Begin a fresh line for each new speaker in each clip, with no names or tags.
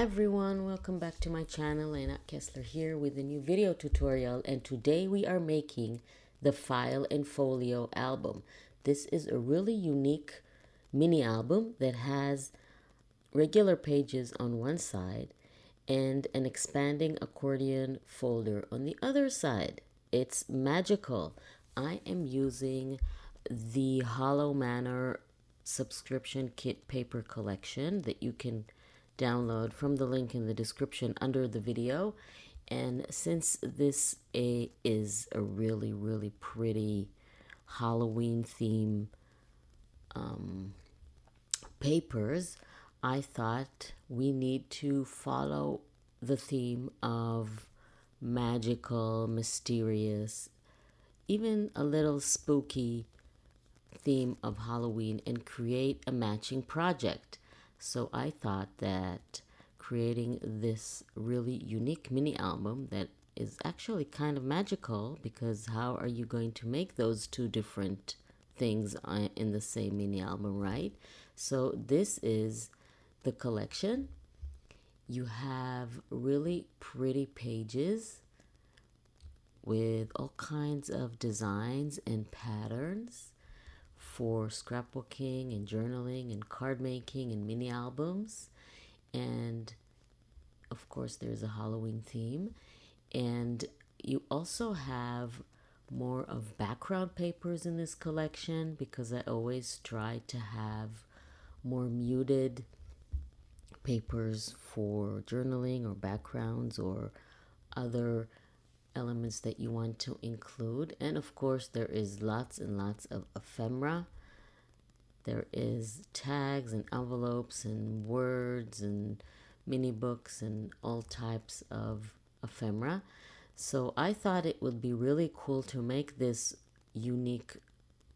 Everyone, welcome back to my channel. Lena Kessler here with a new video tutorial, and today we are making the File and Folio album. This is a really unique mini album that has regular pages on one side and an expanding accordion folder on the other side. It's magical. I am using the Hollow Manor subscription kit paper collection that you can download from the link in the description under the video. And since this is a really pretty Halloween theme papers, I thought we need to follow the theme of magical, mysterious, even a little spooky theme of Halloween and create a matching project. So I thought that creating this really unique mini album that is actually kind of magical, because how are you going to make those two different things in the same mini album, right? So this is the collection. You have really pretty pages with all kinds of designs and patterns for scrapbooking and journaling and card making and mini albums. And of course there's a Halloween theme. And you also have more of background papers in this collection, because I always try to have more muted papers for journaling or backgrounds or other elements that you want to include. And of course there is lots and lots of ephemera. There is tags and envelopes and words and mini books and all types of ephemera. So I thought it would be really cool to make this unique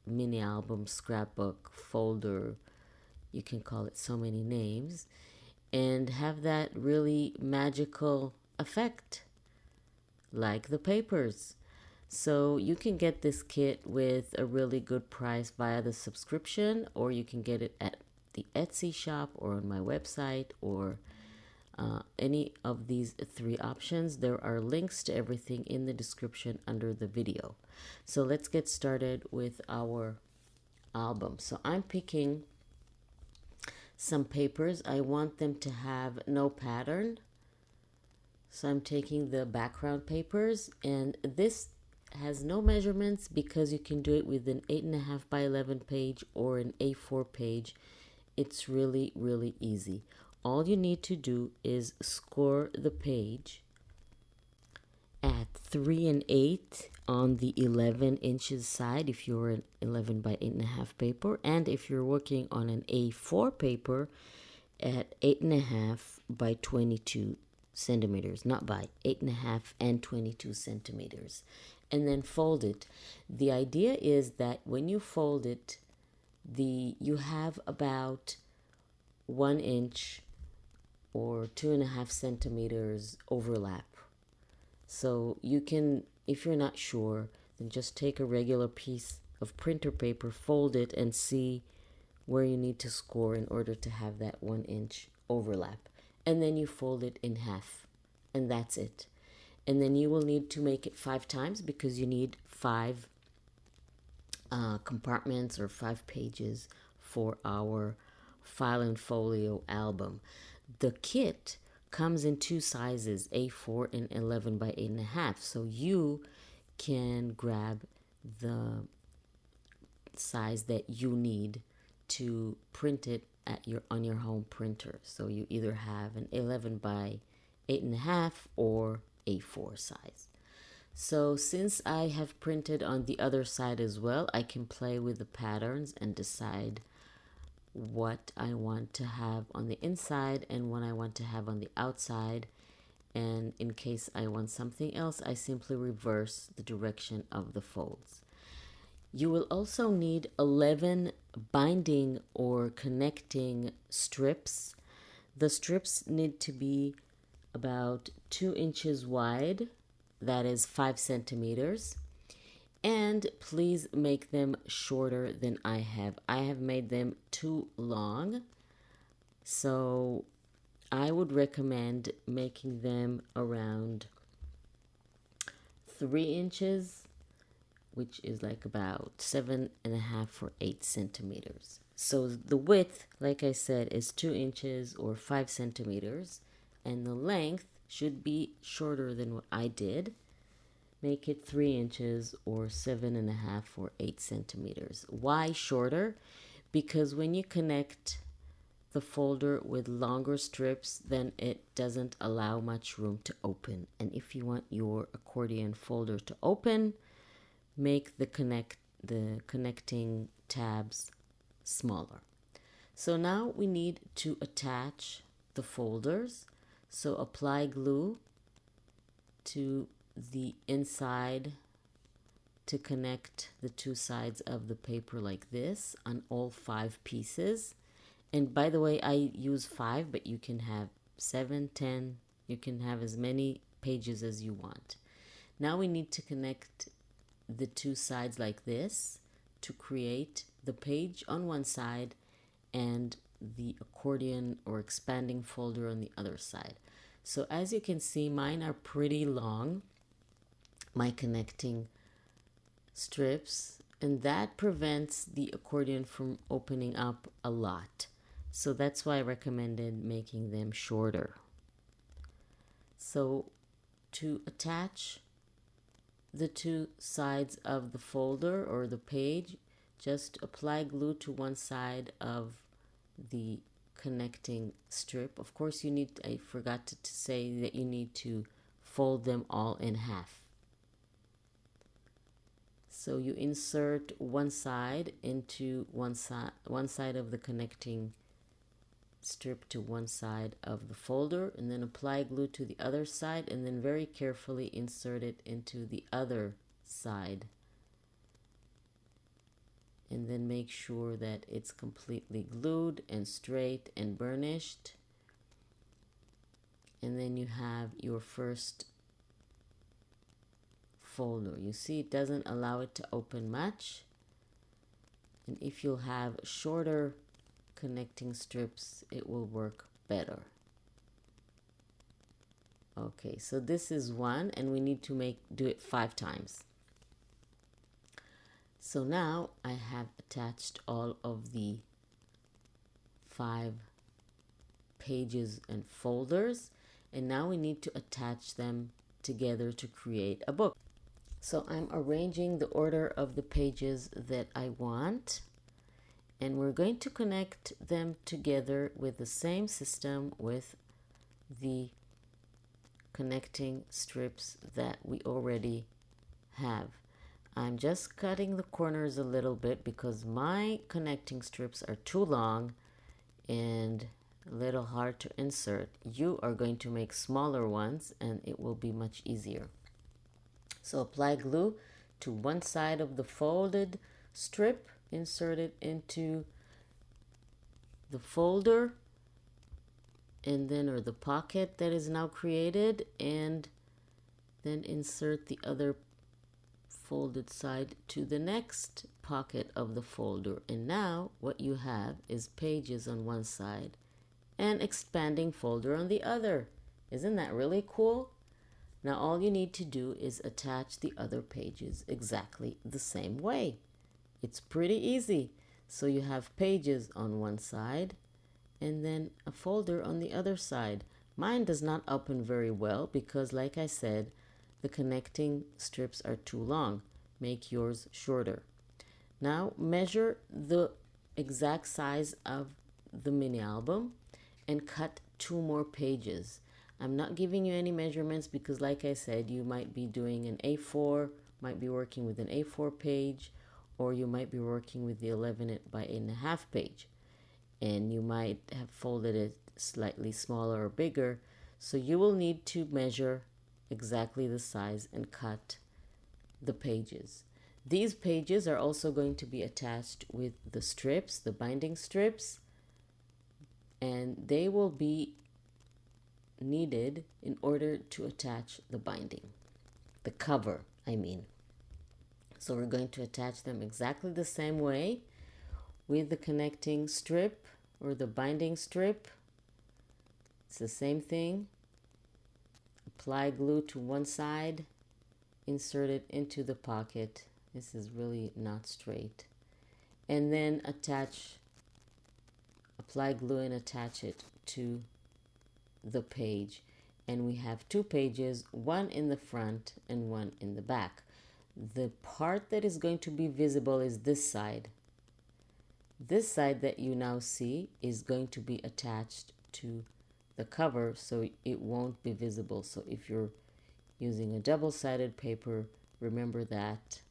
mini album, scrapbook, folder, you can call it so many names, and have that really magical effect like the papers. So you can get this kit with a really good price via the subscription, or you can get it at the Etsy shop or on my website, or any of these three options. There are links to everything in the description under the video. So let's get started with our album. So I'm picking some papers. I want them to have no pattern. So I'm taking the background papers, and this has no measurements because you can do it with an 8.5 by 11 page or an A4 page. It's really easy. All you need to do is score the page at 3 1/8 on the 11 inches side if you're an 11 by 8.5 paper, and if you're working on an A4 paper at 8.5 by 22 centimeters, not by 8.5 and 22 centimeters, and then fold it. The idea is that when you fold it, you have about 1 inch or 2.5 centimeters overlap. So you can, if you're not sure, then just take a regular piece of printer paper, fold it, and see where you need to score in order to have that 1 inch overlap. And then you fold it in half, and that's it. And then you will need to make it 5 times, because you need 5 compartments or 5 pages for our File and Folio album. The kit comes in 2 sizes, A4 and 11 by 8.5. So you can grab the size that you need to print it on your home printer. So you either have an 11 by 8.5 or A4 size. So since I have printed on the other side as well, I can play with the patterns and decide what I want to have on the inside and what I want to have on the outside. And in case I want something else, I simply reverse the direction of the folds. You will also need 11 binding or connecting strips. The strips need to be about 2 inches wide, that is 5 centimeters. And please make them shorter than I have. I have made them too long, so I would recommend making them around 3 inches, which is like about 7.5 or 8 centimeters. So the width, like I said, is 2 inches or 5 centimeters, and the length should be shorter than what I did. Make it 3 inches or 7.5 or 8 centimeters. Why shorter? Because when you connect the folder with longer strips, then it doesn't allow much room to open. And if you want your accordion folder to open, make the connecting tabs smaller. So now we need to attach the folders. So apply glue to the inside to connect the two sides of the paper like this on all 5 pieces. And by the way, I use 5, but you can have 7, 10, you can have as many pages as you want. Now we need to connect the two sides like this to create the page on one side and the accordion or expanding folder on the other side. So as you can see, mine are pretty long, my connecting strips, and that prevents the accordion from opening up a lot. So that's why I recommended making them shorter. So to attach the two sides of the folder or the page, just apply glue to one side of the connecting strip. Of course, I forgot to say that you need to fold them all in half. So you insert one side into one side of the connecting strip to one side of the folder, and then apply glue to the other side, and then very carefully insert it into the other side, and then make sure that it's completely glued and straight and burnished. And then you have your first folder. You see, it doesn't allow it to open much, and if you'll have shorter connecting strips, it will work better. Okay, so this is one, and we need to do it 5 times. So now I have attached all of the 5 pages and folders, and now we need to attach them together to create a book. So I'm arranging the order of the pages that I want, and we're going to connect them together with the same system with the connecting strips that we already have. I'm just cutting the corners a little bit because my connecting strips are too long and a little hard to insert. You are going to make smaller ones and it will be much easier. So apply glue to one side of the folded strip, insert it into the folder, and then or the pocket that is now created, and then insert the other folded side to the next pocket of the folder. And now what you have is pages on one side and expanding folder on the other. Isn't that really cool? Now all you need to do is attach the other pages exactly the same way. It's pretty easy. So you have pages on one side and then a folder on the other side. Mine does not open very well because, like I said, the connecting strips are too long. Make yours shorter. Now measure the exact size of the mini album and cut 2 more pages. I'm not giving you any measurements because, like I said, you might be doing an A4, might be working with an A4 page, or you might be working with the 11 by 8.5 page, and you might have folded it slightly smaller or bigger. So you will need to measure exactly the size and cut the pages. These pages are also going to be attached with the strips, the binding strips, and they will be needed in order to attach the binding, the cover, I mean. So we're going to attach them exactly the same way with the connecting strip or the binding strip. It's the same thing. Apply glue to one side, insert it into the pocket. This is really not straight. And then apply glue and attach it to the page. And we have two pages, one in the front and one in the back. The part that is going to be visible is this side. This side that you now see is going to be attached to the cover, so it won't be visible. So if you're using a double-sided paper, remember that.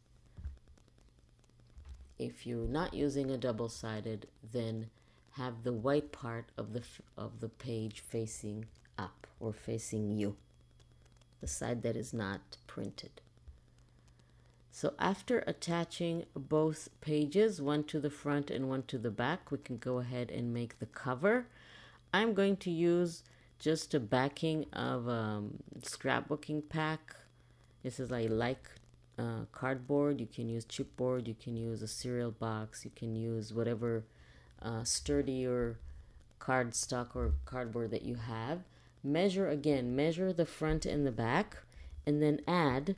If you're not using a double-sided, then have the white part of the page facing up or facing you, the side that is not printed. So after attaching both pages, one to the front and one to the back, we can go ahead and make the cover. I'm going to use just a backing of scrapbooking pack. This is like cardboard. You can use chipboard, you can use a cereal box, you can use whatever sturdier cardstock or cardboard that you have. Measure the front and the back, and then add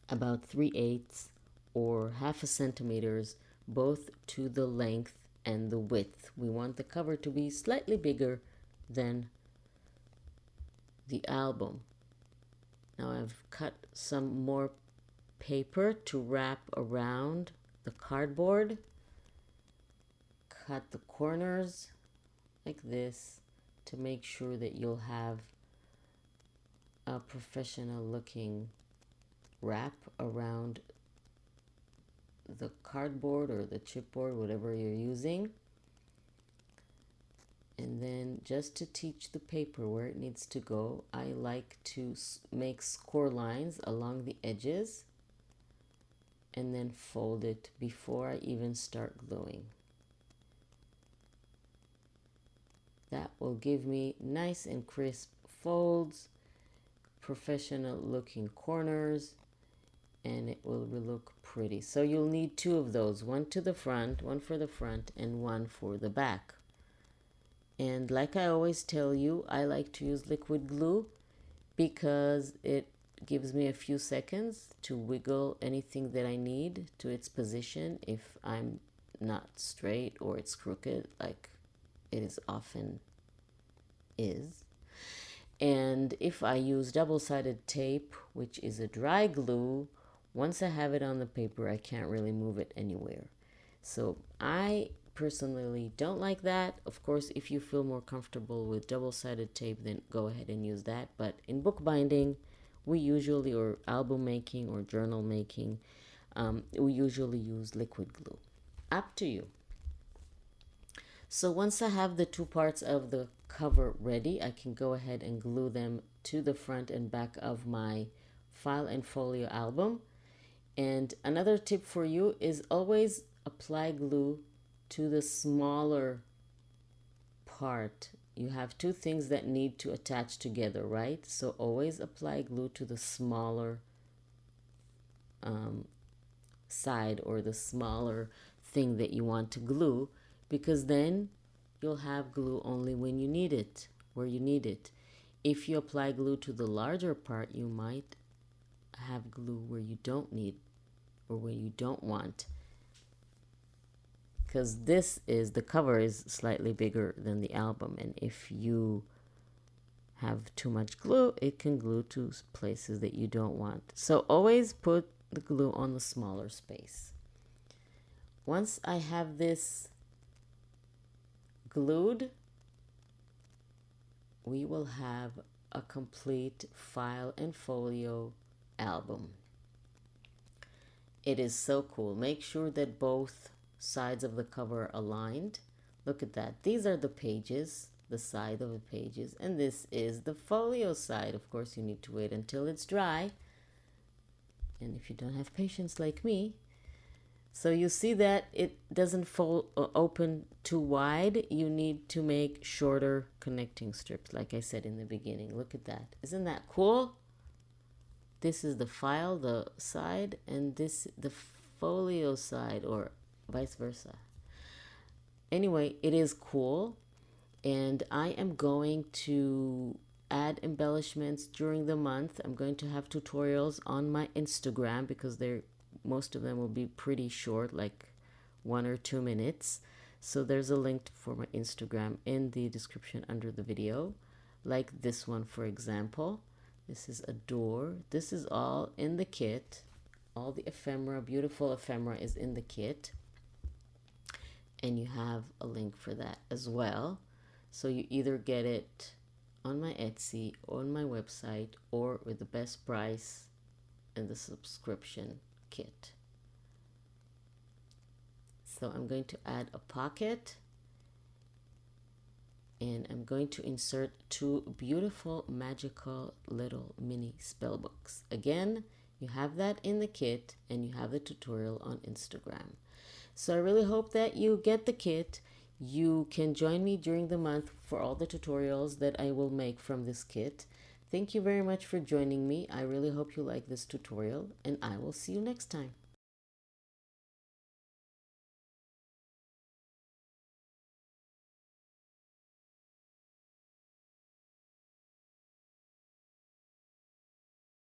about 3/8 or half a centimeters both to the length and the width. We want the cover to be slightly bigger than the album. Now I've cut some more paper to wrap around the cardboard. Cut the corners like this to make sure that you'll have a professional looking wrap around the cardboard or the chipboard, whatever you're using. And then just to teach the paper where it needs to go, I like to make score lines along the edges and then fold it before I even start gluing. That will give me nice and crisp folds, professional looking corners, and it will look pretty. So you'll need two of those, one to the front, one for the front and one for the back. And like I always tell you, I like to use liquid glue because it gives me a few seconds to wiggle anything that I need to its position if I'm not straight or it's crooked, like it is often is. And if I use double-sided tape, which is a dry glue, once I have it on the paper, I can't really move it anywhere. So I personally don't like that. Of course, if you feel more comfortable with double-sided tape, then go ahead and use that. But in bookbinding, we usually, or album making or journal making, we usually use liquid glue. Up to you. So once I have the two parts of the cover ready, I can go ahead and glue them to the front and back of my File and Folio album. And another tip for you is always apply glue to the smaller part. You have two things that need to attach together, right? So always apply glue to the smaller side or the smaller thing that you want to glue, because then you'll have glue only when you need it, where you need it. If you apply glue to the larger part, you might have glue where you don't need or where you don't want, because the cover is slightly bigger than the album, and if you have too much glue, it can glue to places that you don't want. So always put the glue on the smaller space. Once I have this glued, we will have a complete File and Folio album. It is so cool. Make sure that both sides of the cover are aligned. Look at that. These are the pages, the side of the pages, and this is the folio side. Of course, you need to wait until it's dry. And if you don't have patience like me, so you see that it doesn't fold open too wide. You need to make shorter connecting strips, like I said in the beginning. Look at that. Isn't that cool? This is the file, the side, and this the folio side, or vice versa. Anyway, it is cool. And I am going to add embellishments during the month. I'm going to have tutorials on my Instagram because most of them will be pretty short, like 1 or 2 minutes. So there's a link for my Instagram in the description under the video, like this one, for example. This is a door. This is all in the kit. All the ephemera, beautiful ephemera, is in the kit. And you have a link for that as well. So you either get it on my Etsy, on my website, or with the best price in the subscription kit. So I'm going to add a pocket, and I'm going to insert 2 beautiful magical little mini spell books. Again, you have that in the kit, and you have the tutorial on Instagram. So I really hope that you get the kit. You can join me during the month for all the tutorials that I will make from this kit. Thank you very much for joining me. I really hope you like this tutorial, and I will see you next time.